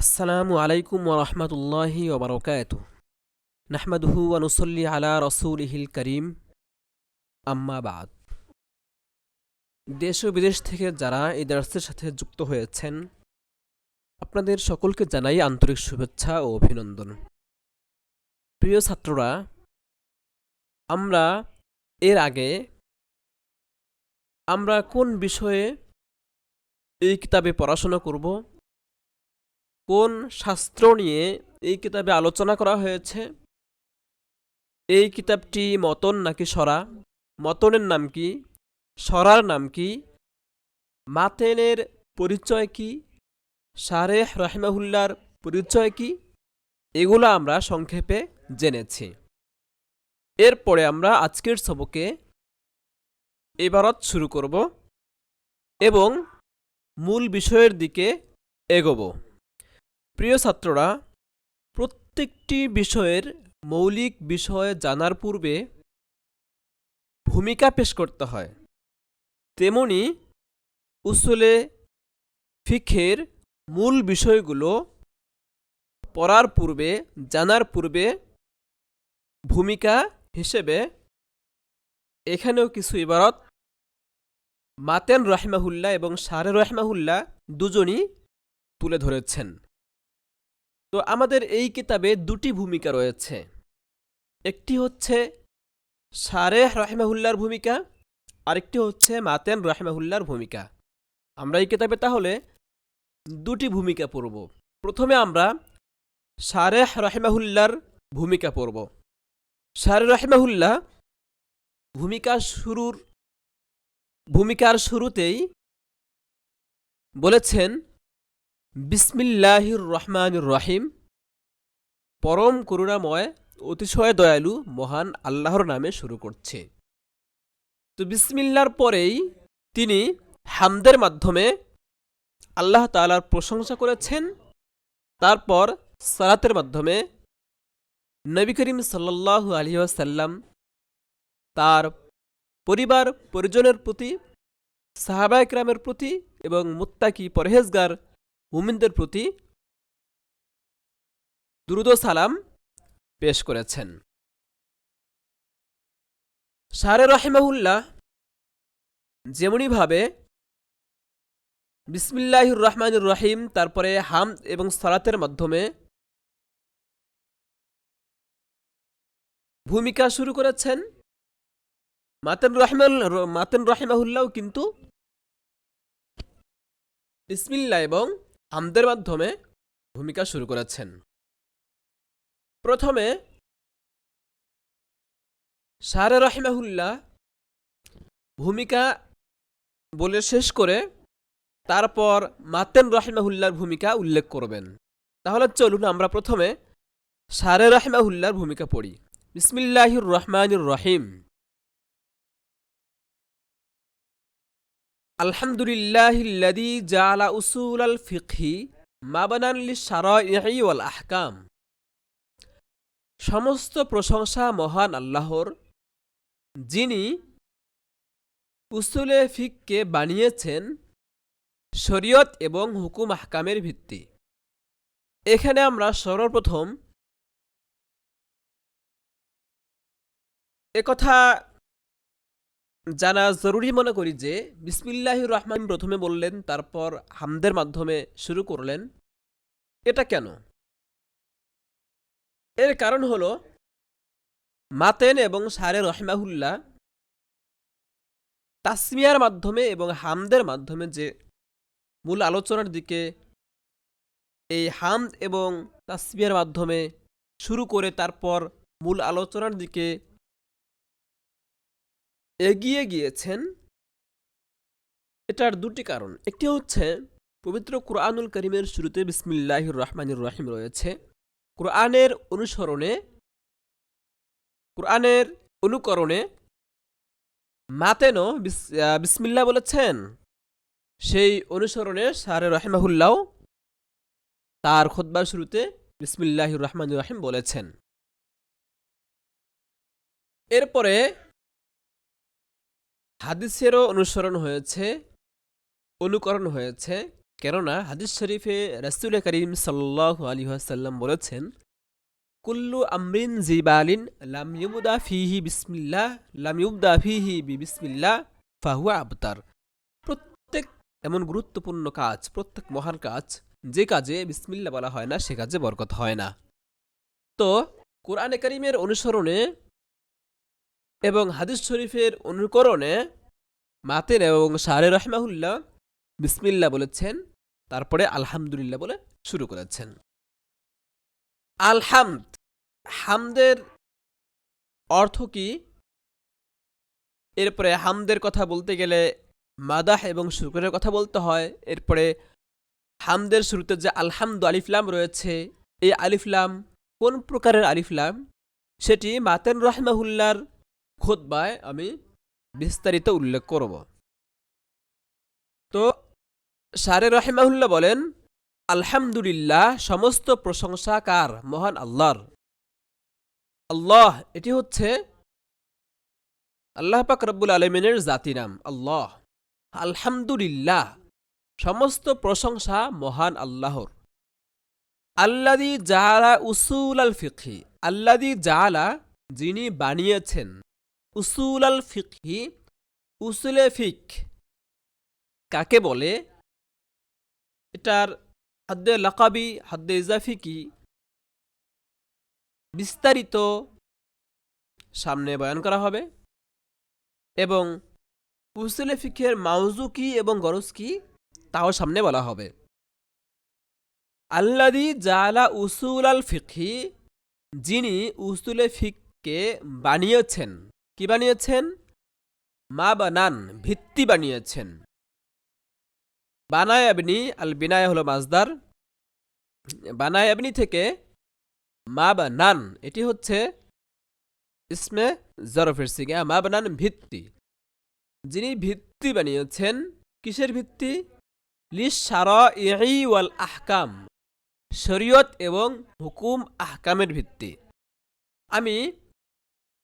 আসসালামু আলাইকুম ওরহমতুল্লাহি ওবরকাতুহ। নাহমাদুহু ওয়া নুসাল্লি আলা রাসূলিহিল কারীম, আম্মা বাদ। দেশ ও বিদেশ থেকে যারা এই দার্সের সাথে যুক্ত হয়েছেন, আপনাদের সকলকে জানাই আন্তরিক শুভেচ্ছা ও অভিনন্দন। প্রিয় ছাত্ররা, আমরা এর আগে কোন বিষয়ে এই কিতাবে পড়াশোনা করব, কোন শাস্ত্র নিয়ে এই কিতাবে আলোচনা করা হয়েছে, এই কিতাবটি মতন নাকি সরা, মতনের নাম কি, সরার নাম কি, মাতেনের পরিচয় কি, শারেহ রাহিমাহুল্লার পরিচয় কি, এগুলো আমরা সংক্ষেপে জেনেছি। এরপরে আমরা আজকের সবকে ইবারত শুরু করব এবং মূল বিষয়ের দিকে এগোব। প্রিয় ছাত্ররা, প্রত্যেকটি বিষয়ের মৌলিক বিষয় জানার পূর্বে ভূমিকা পেশ করতে হয়, তেমনি উসুলে ফিকহের মূল বিষয়গুলো পড়ার পূর্বে, জানার পূর্বে ভূমিকা হিসেবে এখানেও কিছু ইবারত মাতেন রাহিমাহুল্লাহ এবং শারে রাহিমাহুল্লাহ দুজনই তুলে ধরেছেন। তো আমাদের এই কিতাবে দুটি ভূমিকা রয়েছে। একটি হচ্ছে শারেহ রাহিমাহুল্লাহর ভূমিকা, আরেকটি হচ্ছে মাতেন রাহিমাহুল্লাহর ভূমিকা। আমরা এই কিতাবে তাহলে দুটি ভূমিকা পড়ব। প্রথমে আমরা শারেহ রাহিমাহুল্লাহর ভূমিকা পড়ব। শারে রাহিমাহুল্লাহ ভূমিকার শুরুতেই বলেছেন, বিসমিল্লাহির রহমানির রহিম, পরম করুণাময় অতিশয় দয়ালু মহান আল্লাহর নামে শুরু করছে। তো বিসমিল্লার পরেই তিনি হামদের মাধ্যমে আল্লাহ তাআলার প্রশংসা করেছেন। তারপর সালাতের মাধ্যমে নবী করিম সাল্লাল্লাহু আলাইহি ওয়াসাল্লাম, তার পরিবার পরিজনের প্রতি, সাহাবায়ে কেরামের প্রতি এবং মুত্তাকি পরহেজগার মুমিনদের প্রতি দুরূদ ও সালাম পেশ করেছেন। শারে রাহিমাহুল্লাহ যেমনিভাবে বিসমিল্লাহির রহমানির রহিম, তারপরে হামদ এবং সালাতের মাধ্যমে ভূমিকা শুরু করেছেন, মাতেন রাহিমাহুল্লাহ কিন্তু বিসমিল্লাহ এবং হামদের মাধ্যমে ভূমিকা শুরু করেছেন। প্রথমে শারে রাহিমাহুল্লাহ ভূমিকা বলে শেষ করে তারপর মাতেন রাহিমাহুল্লাহর ভূমিকা উল্লেখ করবেন। তাহলে চলুন আমরা প্রথমে শারে রাহিমাহুল্লাহর ভূমিকা পড়ি। বিসমিল্লাহির রহমানির রহিম। আলহামদুলিল্লাহিল্লাযী জাআলা উসুলাল ফিকহি মাবনান লিশ-শারাইঈ ওয়াল আহকাম। সমস্ত প্রশংসা মহান আল্লাহর, যিনি উসুলে ফিককে বানিয়েছেন শরীয়ত এবং হুকুম আহকামের ভিত্তি। এখানে আমরা সর্বপ্রথম একথা জানা জরুরি মনে করি যে বিসমিল্লাহির রহমান প্রথমে বললেন, তারপর হামদের মাধ্যমে শুরু করলেন। এটা কেন? এর কারণ হলো, মাতেন এবং শারে রাহিমাহুল্লাহ তাসমিয়ার মাধ্যমে এবং হামদের মাধ্যমে যে মূল আলোচনার দিকে এই হামদ এবং তাসমিয়ার মাধ্যমে শুরু করে তারপর মূল আলোচনার দিকে এগিয়ে গিয়েছেন, এটার দুটি কারণ। একটি হচ্ছে পবিত্র কুরআনুল কারীমের শুরুতে বিসমিল্লাহির রহমানির রহিম রয়েছে। কুরআনের অনুকরণে মাতেনও বিসমিল্লাহ বলেছেন। সেই অনুসরণে শারে রাহিমাহুল্লাহ তার খুতবার শুরুতে বিসমিল্লাহির রহমানির রহিম বলেছেন। এরপরে হাদিসেরও অনুকরণ হয়েছে। কেননা হাদিস শরীফে রাসূল করিম সাল্লাল্লাহু আলাইহি ওয়াসাল্লাম বলেছেন, কুল্লু আমরিন জিবালিন লাম ইউবদা ফিহি বিসমিল্লাহ ফাহুয়া আবতার। প্রত্যেক এমন গুরুত্বপূর্ণ কাজ, প্রত্যেক মহান কাজ, যে কাজে বিসমিল্লাহ বলা হয় না সে কাজে বরকত হয় না। তো কোরআনে কারীমের অনুসরণে এবং হাদিস শরীফের অনুকরণে মাতেন এবং শারে রাহমাহুল্লাহ বিসমিল্লাহ বলেছেন, তারপরে আলহামদুলিল্লাহ বলে শুরু করেছেন। আলহামদ, হামদের অর্থ কি? এরপরে হামদের কথা বলতে গেলে মাদাহ এবং শুকরের কথা বলতে হয়। এরপরে হামদের শুরুতে যে আলহামদু আলিফলাম রয়েছে, এই আলিফলাম কোন প্রকারের আলিফলাম সেটি মাতেন রাহমাহুল্লাহর খুতবায় আমি বিস্তারিত উল্লেখ করব। তো শারে রাহমাহুল্লাহ বলেন, আলহামদুলিল্লাহ, সমস্ত প্রশংসা কার? মহান আল্লাহর। আল্লাহ এটি হচ্ছে আল্লাহ পাক রব্বুল আলামিনের জাতি নাম আল্লাহ। আলহামদুলিল্লাহ, সমস্ত প্রশংসা মহান আল্লাহর। আল্লাযী জাআলা উসুল আল ফিকহি, আল্লাযী জাআলা, যিনি বানিয়েছেন, উসুল আল ফিকহি, উসুলে ফিক কাকে বলে? এটার হাদ্দে লাকাবি, হাদ্দে ইজাফি কি, বিস্তারিত সামনে বয়ান করা হবে। এবং উসুলে ফিকের মাউজু কি এবং গরজ কি তাও সামনে বলা হবে। আল্লাযী জাআলা উসুল আল ফিকহি, যিনি উসুলে ফিককে বানিয়েছেন। কি বানিয়েছেন? মা বানান, ভিত্তি বানিয়েছেন। বানায় আবনি, আল বিনায় হলো মাজদার, বানায় আবনি থেকে মা বানান, এটি হচ্ছে ইসমে জরফের সিগা, মা বানান ভিত্তি। যিনি ভিত্তি বানিয়েছেন, কিসের ভিত্তি? লিশ-শারাঈ ওয়াল আহকাম, শরীয়ত এবং হুকুম আহকামের ভিত্তি। আমি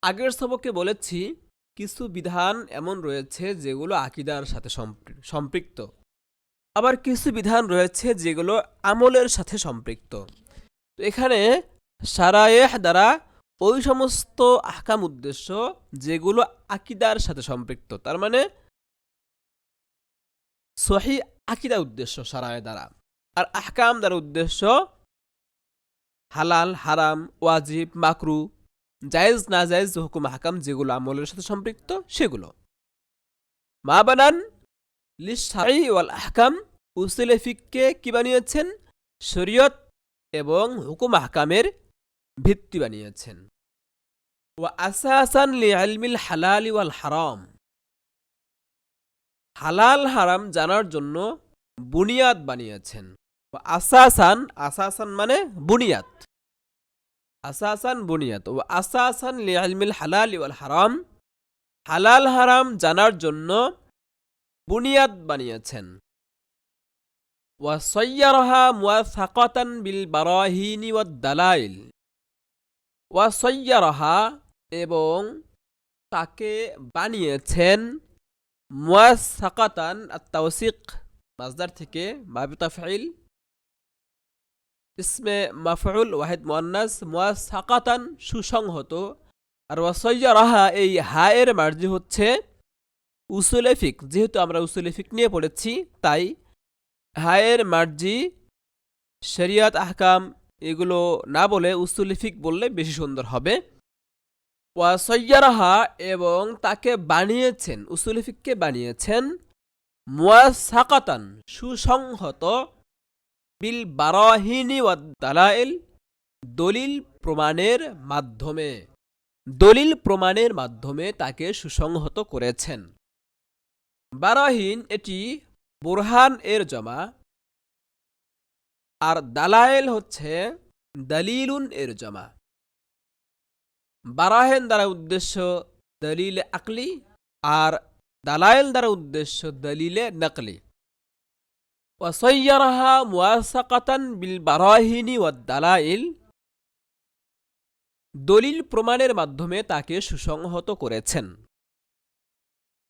আগের সবকে বলেছি কিছু বিধান এমন রয়েছে যেগুলো আকীদার সাথে সম্পৃক্ত, আবার কিছু বিধান রয়েছে যেগুলো আমলের সাথে সম্পৃক্ত। তো এখানে শারায়েহ দ্বারা ওই সমস্ত আহকাম উদ্দেশ্য যেগুলো আকীদার সাথে সম্পৃক্ত, তার মানে সহিহ আকীদা উদ্দেশ্য শারায়ে দ্বারা। আর আহকাম দ্বারা উদ্দেশ্য হালাল, হারাম, ওয়াজিব, মাকরু, জায়েজ, না জায়েজ হুকুম আহকাম যেগুলো আমলের সাথে সম্পৃক্ত সেগুলো। মা বানান লিশ-শারাঈ ওয়াল আহকাম, উসুলে ফিককে কি বানিয়েছেন? শরীয়ত এবং হুকুম আহকামের ভিত্তি বানিয়েছেন। ওয়া আসাসান লিইলমিল হালাল ওয়াল হারাম, হালাল হারাম জানার জন্য বুনিয়াদ বানিয়েছেন। ওয়া আসাসান, আসাসান মানে বুনিয়াদ, আসাসান বুনিয়াদ। ওয়া আসাসান লিইলমিল হালাল ওয়াল হারাম, হালাল হারাম জানার জন্য বুনিয়াদ বানিয়েছেন। ওয়া সায়্যারাহা মুওয়াফাকাতান বিল বারাহিনি ওয়াদ দালাইল, ওয়া সায়্যারাহা এবং তাকে বানিয়েছেন, মুওয়াফাকাতান আত-তাওসিক মাজদার থেকে বাবে তাফঈল, ইসমে মাফউল ওয়াহিদ মুআন্নাস, মুওয়াফাকাতান সুসংহত। আর ওয়া সায়্যারাহা, এই হায়ের মার্জি হচ্ছে উসুলে ফিক, যেহেতু আমরা উসুলে ফিক নিয়ে পড়েছি তাই হায়ের মার্জি শরিয়াত আহকাম এগুলো না বলে উসুলে ফিক বললে বেশি সুন্দর হবে। ওয়া সায়্যারাহা এবং তাকে বানিয়েছেন, উসুলে ফিককে বানিয়েছেন, মুওয়াফাকাতান সুসংহত, বিল বারাহিনি ওয়াদ দালাইল দলিল প্রমাণের মাধ্যমে, দলিল প্রমাণের মাধ্যমে তাকে সুসংহত করেছেন। বারাহিন এটি বুরহান এর জমা, আর দালাইল হচ্ছে দলিলুন এর জমা। বারাহিন দ্বারা উদ্দেশ্য দলিলে আকলি, আর দালাইল দ্বারা উদ্দেশ্য দলিলে নকলি। ওয়া সায়্যারাহা মুওয়াফাকাতান বিল বারাহিনি ওয়াদ দালাইল, দলিল প্রমাণের মাধ্যমে তাকে সুসংহত করেছেন।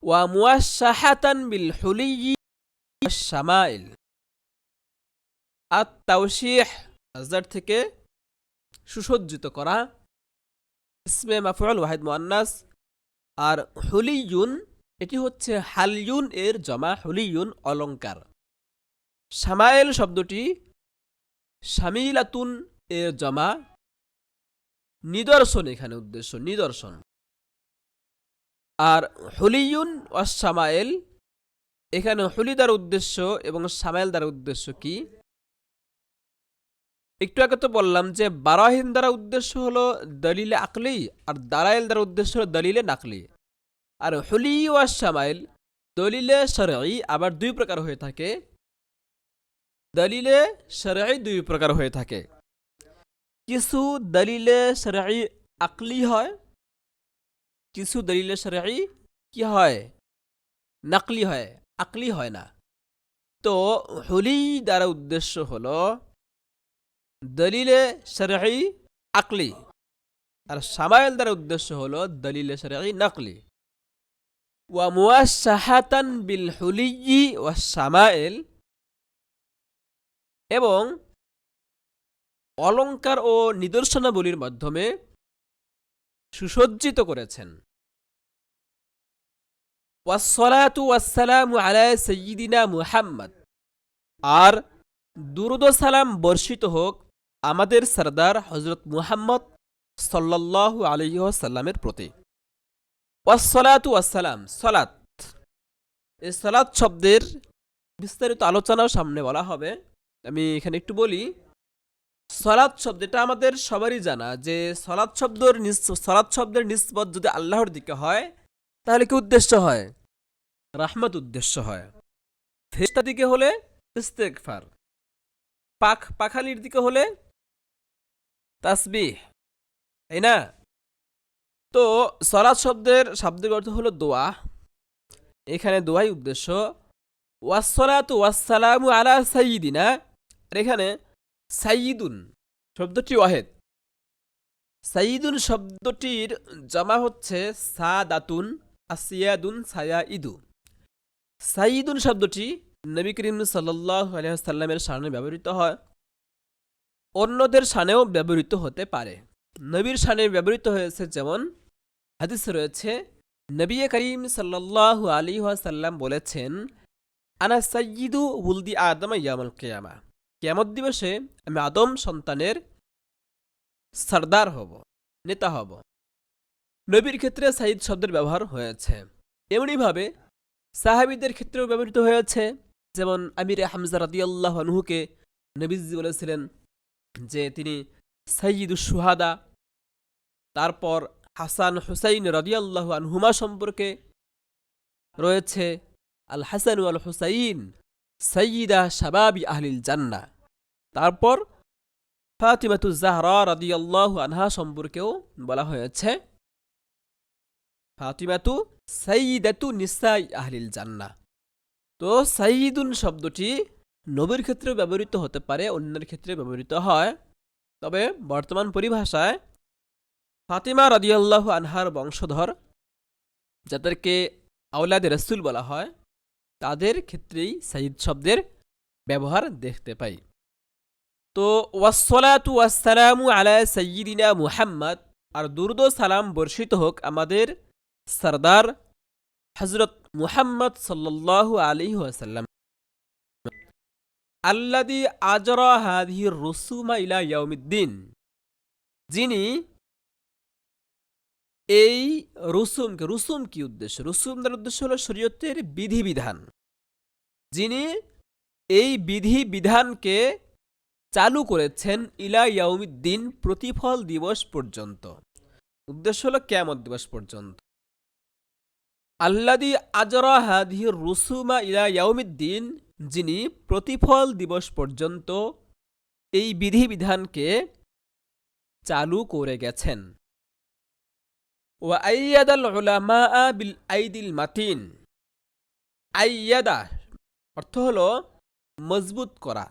ওয়া মুওয়াশশাহাতান বিল হুলিয়্যি ওয়াশ শামাইল, আত-তাওশীহ মাসদার থেকে সুসজ্জিত করা, ইসমে মাফউল ওয়াহিদ মুআন্নাস। আর হুলিয়ুন এটি হচ্ছে হালিয়ুন এর জমা, হুলিয়ুন অলংকার। শামায়েল শব্দটি শামিলাতুন এর জমা, নিদর্শন এখানে উদ্দেশ্য, নিদর্শন। আর হুলিয়ুন ওয়াস শামায়েল, এখানে হুলি দ্বারা উদ্দেশ্য এবং শামায়েল দ্বারা উদ্দেশ্য কি? একটু আগে তো বললাম যে বারাহিন দ্বারা উদ্দেশ্য হলো দলিলে আকলি, আর দালাইল দ্বারা উদ্দেশ্য হলো দলিলে নাকলি। আর হুলি ওয়াস শামায়েল দলিলে শরঈ আবার দুই প্রকার হয়ে থাকে। দলিলে শরঈ দুই প্রকার হয়ে থাকে, কিছু দলিলে শরঈ আকলি হয়, কিছু দলিলে শরঈ কি হয়? নাকলি হয়, আকলি হয় না। তো হুলি দ্বারা উদ্দেশ্য হলো দলিলে শরঈ আকলি, আর শামায়েল দ্বারা উদ্দেশ্য হলো দলিলে শরঈ নাকলি। ওয়া মুওয়াশশাহাতান বিল হুলিয়্যি ওয়াস শামায়েল, এবং অলংকার ও নিদর্শনাবলীর মাধ্যমে সুসজ্জিত করেছেন। ওয়াসসালাতু ওয়াসসালামু আলা সাইয়্যিদিনা মুহাম্মদ, আর দুরূদ ও সালাম বর্ষিত হোক আমাদের সরদার হযরত মুহাম্মদ সাল্লাল্লাহু আলাইহি ওয়াসাল্লামের প্রতি। ওয়াসসালাতু ওয়াসসালাম, সালাত, এই সালাত শব্দের বিস্তারিত আলোচনাও সামনে বলা হবে। আমি এখানে একটু বলি, সালাত শব্দটা আমাদের সবারই জানা যে সালাত শব্দের নিসবত যদি আল্লাহর দিকে হয় তাহলে কি উদ্দেশ্য হয়? রাহমত উদ্দেশ্য হয়। ফেরেশতার দিকে হলে ইস্তেগফার, পাখালির দিকে হলে তাসবিহ, তাই না? তো সালাত শব্দের শাব্দিক অর্থ হলো দোয়া, এখানে দোয়াই উদ্দেশ্য। ওয়াসসালাতু ওয়াসসালামু আলা সাইয়্যিদিনা, আর এখানে সাইয়্যিদুন শব্দটি ওয়াহেদ। সাইয়্যিদুন শব্দটির জমা হচ্ছে সাদাতুন, আসিয়াদুন, সায়াইদু। সাইয়্যিদুন শব্দটি নবী করিম সাল্লাল্লাহু আলাইহি ওয়াসাল্লামের শানে ব্যবহৃত হয়, অন্যদের শানেও ব্যবহৃত হতে পারে। নবীর শানে ব্যবহৃত হয়েছে, যেমন হাদিসে রয়েছে নবী করিম সাল্লাল্লাহু আলাইহি ওয়াসাল্লাম বলেছেন, আনা সাইয়্যিদু উলদি আদম ইয়াউমাল কিয়ামা, কিয়ামত দিবসে আমি আদম সন্তানের সরদার হব, নেতা হব। নবীর ক্ষেত্রে সাইয়্যিদ শব্দের ব্যবহার হয়েছে। এমনিভাবে সাহাবীদের ক্ষেত্রেও ব্যবহৃত হয়েছে, যেমন আমিরে হামজা রাদিয়াল্লাহু আনহুকে নবীজি বলেছিলেন যে তিনি সাইয়্যিদুশ শুহাদা। তারপর হাসান হুসাইন রাদিয়াল্লাহু আনহুমা সম্পর্কে রয়েছে আল হাসান ওয়াল হুসাইন সাইয়্যিদা শাবাবি আহলিল জান্নাহ। তারপর ফাতিমাতু জাহরা রাদিয়াল্লাহু আনহা সম্পর্কেও বলা হয়েছে ফাতিমাতু সাইয়্যিদাতু নিসাই আহলিল জান্নাহ। তো সাইয়্যিদুন শব্দটি নবীর ক্ষেত্রে ব্যবহৃত হতে পারে, অন্যের ক্ষেত্রে ব্যবহৃত হয়। তবে বর্তমান পরিভাষায় ফাতিমা রাদিয়াল্লাহু আনহার বংশধর, যাদেরকে আওলাদে রাসূল বলা হয়, তাদের ক্ষেত্রেই সাইয়্যিদ শব্দের ব্যবহার দেখতে পাই। তো ওয়াসসালাতু ওয়াসসালামু আলা সাইয়্যিদিনা মুহাম্মদ, আর দুরূদ ও সালাম বর্ষিত হোক আমাদের সরদার হযরত মুহাম্মদ সাল্লাল্লাহু আলাইহি ওয়াসাল্লাম, আল্লাযী আজরা হাযিহির রুসুমা ইলা ইয়াউমিদ্দিন, যিনি এই রুসুম কি উদ্দেশ্য? রুসুমের উদ্দেশ্য হলো শরীয়তের বিধিবিধান। যিনি এই বিধিবিধানকে চালু করেছেন ইলা ইয়াউমিদ্দিন, প্রতিফল দিবস পর্যন্ত। উদ্দেশ্য হলো কিয়ামত দিবস পর্যন্ত। আল্লাযী আজরা হাযিহির রুসুমা ইলা ইয়াউমিদ্দিন, যিনি প্রতিফল দিবস পর্যন্ত এই বিধিবিধানকে চালু করে গেছেন। ওয়া আইয়াদাল উলামা বিল আইদিল মাতিন, আইয়াদা অর্থ হলো মজবুত করা,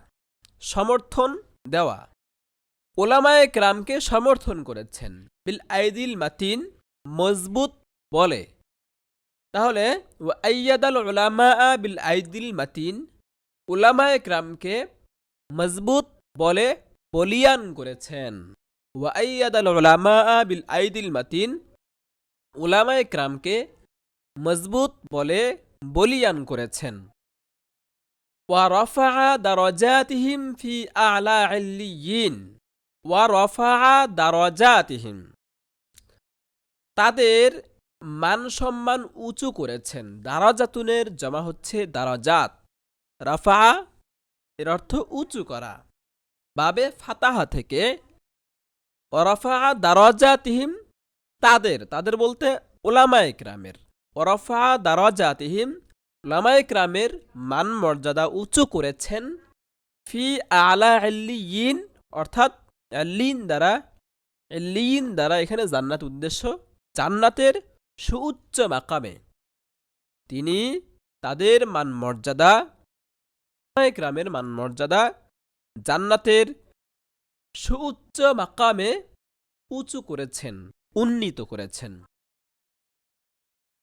সমর্থন দেওয়া। উলামায়ে কেরামকে সমর্থন করেছেন বিল আইদিল মাতিন, মজবুত বলে। তাহলে ওয়া আইয়াদাল উলামা বিল আইদিল মাতিন, উলামায়ে কেরামকে মজবুত বলে বলিয়ান করেছেন। ওয়া আইয়াদাল উলামা বিল আইদিল মাতিন, উলামায়ে কেরামকে মজবুত বলে বলিয়ান করেছেন। ওয়া রাফাআ দারাজাতিহিম ফি আ'লা ইল্লিয়িন, ওয়া রাফাআ দারাজাতিহিম, তাদের মান সম্মান উঁচু করেছেন। দারাজাতুনের জমা হচ্ছে দারাজাত। রাফা এর অর্থ উঁচু করা। বাবে ফাতাহা থেকে ওয়ারাফা দারাজাতিহিম, তাদের বলতে উলামায়ে কেরামের। ওয়ারাফা দারাজাতিহিম, উলামায়ে কেরামের মান মর্যাদা উঁচু করেছেন। ফি আলা ইল্লিয়িন, অর্থাৎ ইল্লিয়িন দ্বারা এখানে জান্নাত উদ্দেশ্য। জান্নাতের সুউচ্চ মাকামে তিনি তাদের মান মর্যাদা, উলামায়ে কেরামের মান মর্যাদা জান্নাতের সুউচ্চ মাকামে উঁচু করেছেন, উন্নীত করেছেন।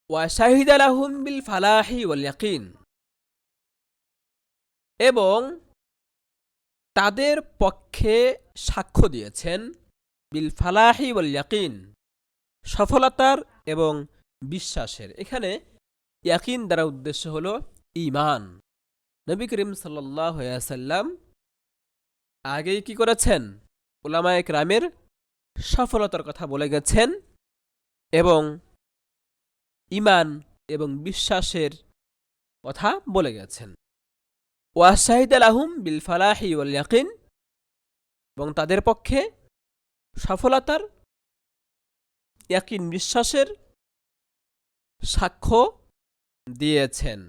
ওয়া শাহিদা লাহুম বিল ফালাহি ওয়াল ইয়াকিন, এবং তাদের পক্ষে সাক্ষ্য দিয়েছেন বিল ফালাহি ওয়াল ইয়াকিন, সফলতার এবং বিশ্বাসের। এখানে ইয়াকিন দ্বারা উদ্দেশ্য হল ঈমান। নবী করিম সাল্লাল্লাহু আলাইহি ওয়াসাল্লাম আগেই কি করেছেন? উলামায়ে কেরামের সফলতার কথা বলে গেছেন এবং ঈমান এবং বিশ্বাসের কথা বলে গেছেন। ওয়া শাহিদা লাহুম বিল ফালাহি ওয়াল ইয়াকিন, এবং তাদের পক্ষে সফলতার, ইয়াকিন বিশ্বাসের সাক্ষ্য দিয়েছেন।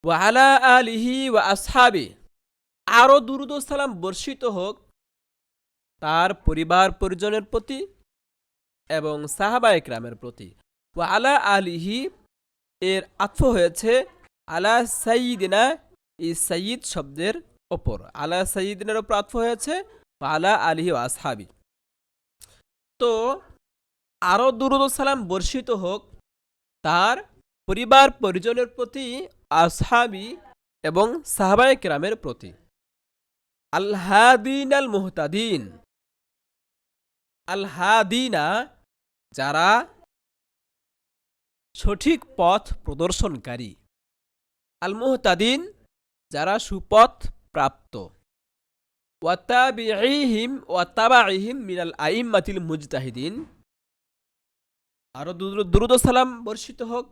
ওয়া আলা আলিহি ওয়া আসহাবি, আরো দুরূদ ও সালাম বর্ষিত হোক তার পরিবার পরিজনের প্রতি এবং সাহাবায়ে কেরামের প্রতি। ওয়া আলা আলিহি এর আতফ হয়েছে আলা সাইয়্যিদিনা, এই সাইয়্যিদ শব্দের ওপর আলা সাইয়্যিদিনার ওপর আতফ হয়েছে ওয়া আলা আলিহি ওয়া আসহাবি। তো আরো দুরূদ ও সালাম বর্ষিত হোক তার পরিবার পরিজনের প্রতি, আসহাবি এবং সাহাবায়ে কেরামের প্রতি। আল হাদিন আল মুহতাদিন, আল হাদিনা যারা সঠিক পথ প্রদর্শনকারী, আল মুহতাদিন যারা সুপথ প্রাপ্ত। ওয়াতাবিঈহিম ওয়াতাবাঈহিম মিনাল আইম্মাতিল মুজতাহিদিন, আরো দুরূদ ও সালাম বর্ষিত হোক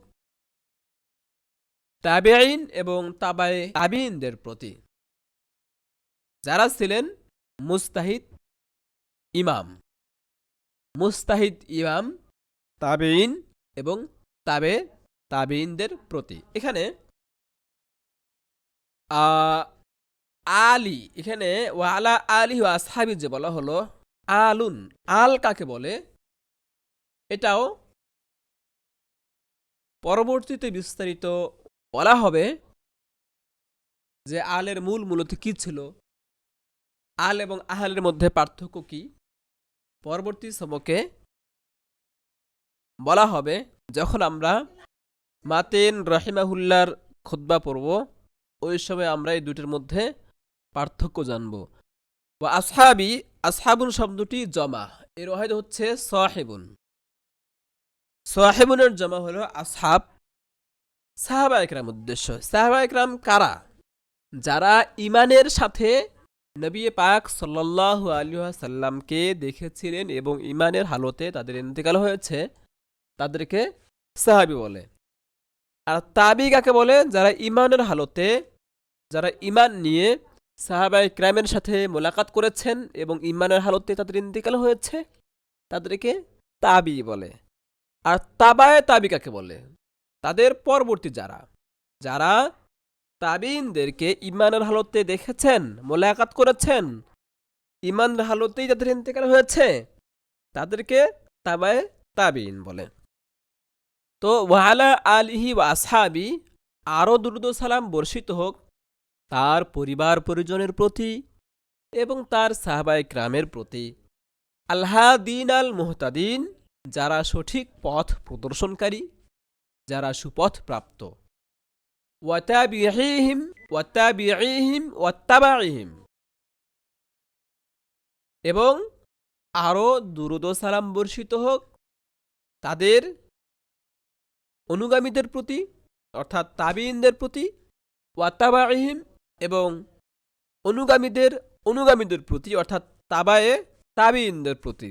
তাবেঈন এবং তাবায়ে তাবিঈনদের প্রতি, যারা ছিলেন মুজতাহিদ ইমাম। মুজতাহিদ ইমাম, তাবেঈন এবং তাবে তাবেঈনদের প্রতি। এখানে আলী, এখানে ওয়া আলা আলিহি ওয়া আসহাবি যে বলা হলো, আলুন, আল কাকে বলে এটাও পরবর্তীতে বিস্তারিত বলা হবে যে আলের মূলত কি ছিল, আল এবং আহলের মধ্যে পার্থক্য কি, পরবর্তী সবকে বলা হবে যখন আমরা মাতেন রাহিমাহুল্লাহর খুতবা পড়ব। ওই সময় আমরা এই দুটির মধ্যে পার্থক্য জানব। ওয়া আসহাবি, আসহাবুন শব্দটি জমা, এর ওয়াহিদ হচ্ছে সাহিবুন। সাহিবুনের জমা হলো আসহাব। সাহাবায়ে কেরাম উদ্দেশ্য। সাহাবায়ে কেরাম কারা? যারা ঈমানের সাথে নবী পাক সাল্লাল্লাহু আলাইহি ওয়াসাল্লামকে দেখেছিলেন এবং ঈমানের হালতে তাদের ইন্তেকাল হয়েছে, তাদেরকে সাহাবী বলে। আর তাবি কাকে বলে? যারা ঈমানের হালতে, যারা ঈমান নিয়ে সাহাবায়ে কেরামের সাথে মোলাকাত করেছেন এবং ঈমানের হালতে তাদের ইন্তেকাল হয়েছে, তাদেরকে তাবি বলে। আর তাবায়ে তাবি কাকে বলে? তাদের পরবর্তী যারা তাবিঈনদেরকে ঈমানের হালতে দেখেছেন, মোলাকাত করেছেন, ঈমানের হালতেই যাদের ইন্তেকাল হয়েছে, তাদেরকে তাবায়ে তাবিঈন বলে। তো ওয়া আলা আলিহি ওয়া আসহাবি, আরো দুরূদ ও সালাম বর্ষিত হোক তার পরিবার পরিজনের প্রতি এবং তার সাহাবায়ে কেরামের প্রতি। আল হাদিন আল মুহতাদিন, যারা সঠিক পথ প্রদর্শনকারী, যারা সুপথ প্রাপ্ত। ওয়াতাবিঈহিম ওয়াতাবাঈহিম এবং আরও দুরূদ ও সালাম বর্ষিত হোক তাদের অনুগামীদের প্রতি অর্থাৎ তাবিঈনদের প্রতি, ওয়াতাবাইহিম এবং অনুগামীদের প্রতি অর্থাৎ তাবায়ে তাবিঈনদের প্রতি,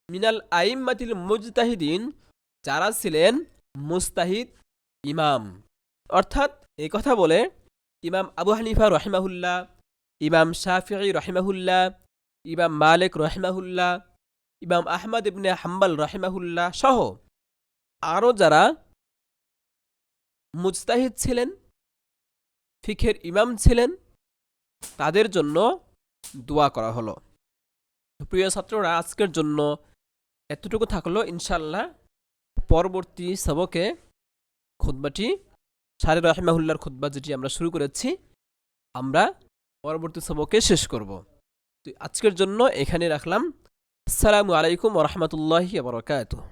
মিনাল আইম্মাতিল মুজতাহিদিন যারা ছিলেন মুস্তাহিদ ইমাম। অর্থাৎ এই কথা বলে ইমাম আবু হানিফা রহিমাহুল্লাহ, ইমাম শাফিঈ রহিমাহুল্লাহ, ইমাম মালিক রহিমাহুল্লাহ, ইমাম আহমদ ইবনে হাম্বল রহিমাহুল্লাহ সহ আরও যারা মুজতাহিদ ছিলেন, ফিখের ইমাম ছিলেন, তাদের জন্য দোয়া করা হলো। প্রিয় ছাত্ররা, আজকের জন্য এতটুকু থাকলো। ইনশাআল্লাহ পরবর্তী সবকে খুতবাটি শারি রাহিমাহুল্লাহর খুতবা যেটি আমরা শুরু করেছি, আমরা পরবর্তী সবকে শেষ করব। তো আজকের জন্য এখানে রাখলাম। আসসালামু আলাইকুম ওয়া রাহমাতুল্লাহি ওয়া বারাকাতুহু।